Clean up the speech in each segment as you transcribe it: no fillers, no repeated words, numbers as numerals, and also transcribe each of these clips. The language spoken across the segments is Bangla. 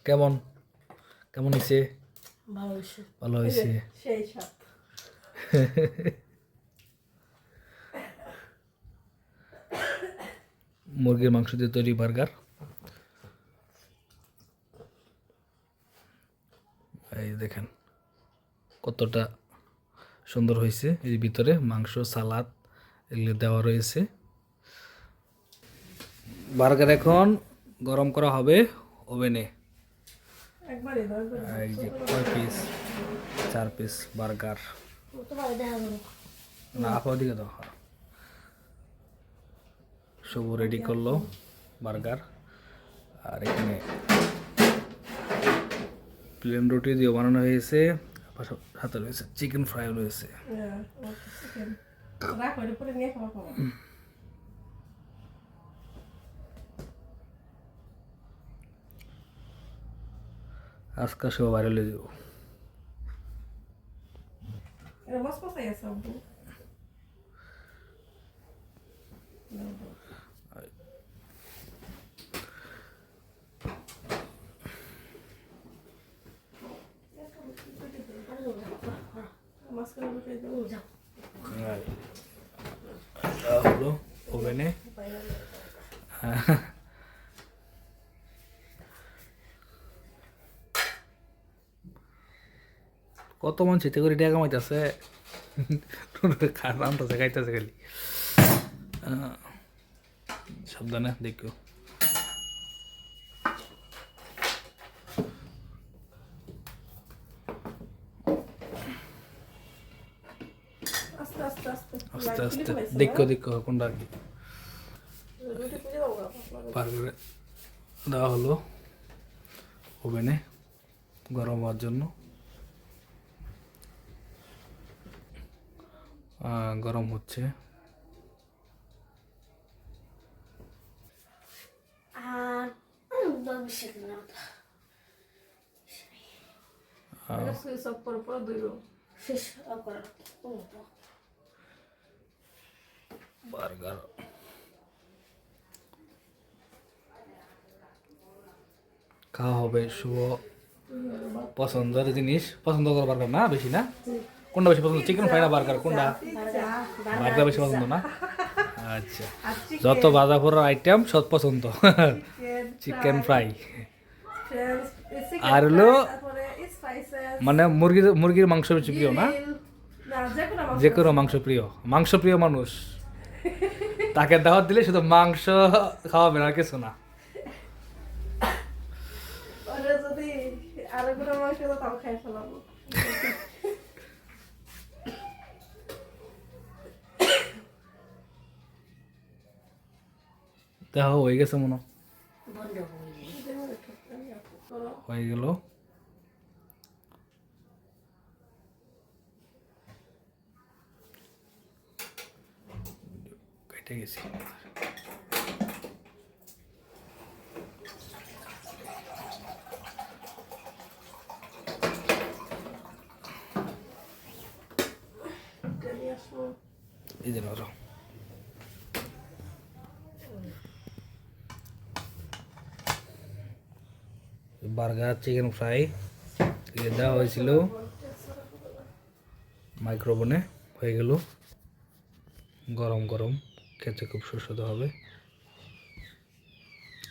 কেমন কেমন হয়েছে? ভালো হয়েছে। ভালো হয়েছে। সেই স্বাদ। মুরগির মাংস দিয়ে তৈরি বার্গার। এই দেখেন কতটা সুন্দর হয়েছে। এর ভিতরে মাংস, সালাদ এগুলো দেওয়া রয়েছে। বার্গার এখন গরম করা হবে ওভেনে। এই যে 6 পিস 4 পিস বার্গার। না আপা দিকে দাও। সব রেডি করলো বার্গার। আর এখানে প্লেন রুটি দিয়ে বানানো হয়েছে, সাথে রয়েছে চিকেন ফ্রাই রয়েছে। আজকে সব ভাইরাল হয়ে যাবো। হলো ওভেনে। কত মন চিতে করে টাকা কামাইতেছে, রান্তাছে খাইতেছে খালি। সাবধানে দেখো। আস্তে আস্তে দেখো দেখো কোনটা কি বার্গারে দেওয়া হলো ওভেনে গরম হওয়ার জন্য। গরম হচ্ছে। বার্গার খাওয়া হবে শুভ পছন্দের জিনিস। পছন্দ করো বার্গার না বেশি না? কোনটা বেশি পছন্দ, চিকেন ফ্রাই না বার্গার? কোনটা বার্গার বেশি পছন্দ না? আচ্ছা, যত ভাজা পোড়ার আইটেম সব পছন্দ। চিকেন ফ্রাই আর হলো মানে মুরগির মাংস বেশি প্রিয় না? যে কোনো মাংস প্রিয়, মাংস প্রিয় মানুষ তাকে দাওয়াত দিলে শুধু মাংস খাওয়াবেন আর কিছু না। দেখো হয়ে গেছে মনে হয়ে গেল। কেটে গেছি। এই যে ধরো বার্গার, চিকেন ফ্রাই দেওয়া হয়েছিল মাইক্রোওভেনে, হয়ে গেল গরম গরম। খেতে খুব সুস্বাদু হবে।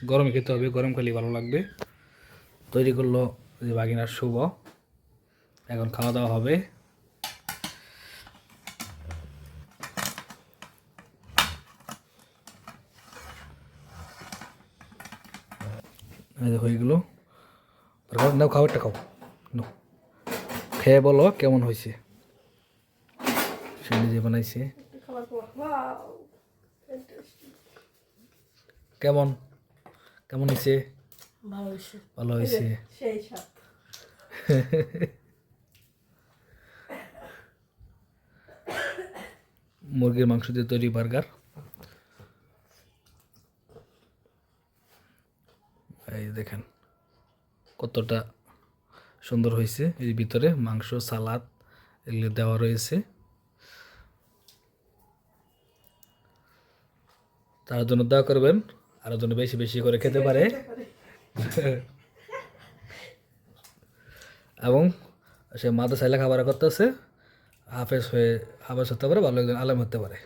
গরমে খেতে হবে, গরম খেলে ভালো লাগবে। তৈরি করলো যে বাগিনার শুভ। এখন খাওয়া দাওয়া হবে। হয়ে গেল নাও, খাবারটা খাও, খেয়ে বলো কেমন হয়েছে। সে নিজে বানাইছে। কেমন কেমন হয়েছে? ভালো হয়েছে। ভালো হয়েছে। সেই স্বাদ। মুরগির মাংস দিয়ে তৈরি বার্গার। এই দেখেন কতটা সুন্দর হয়েছে। এর ভিতরে মাংস, সালাদ এগুলো দেওয়া রয়েছে। তার জন্য দোয়া করবেন আরো যেন বেশি বেশি করে খেতে পারে এবং সে মাদ্রাসায় লেখাপড়া করতেছে, হাফেজ হতে পারে, ভালো একজন আলেম হতে পারে।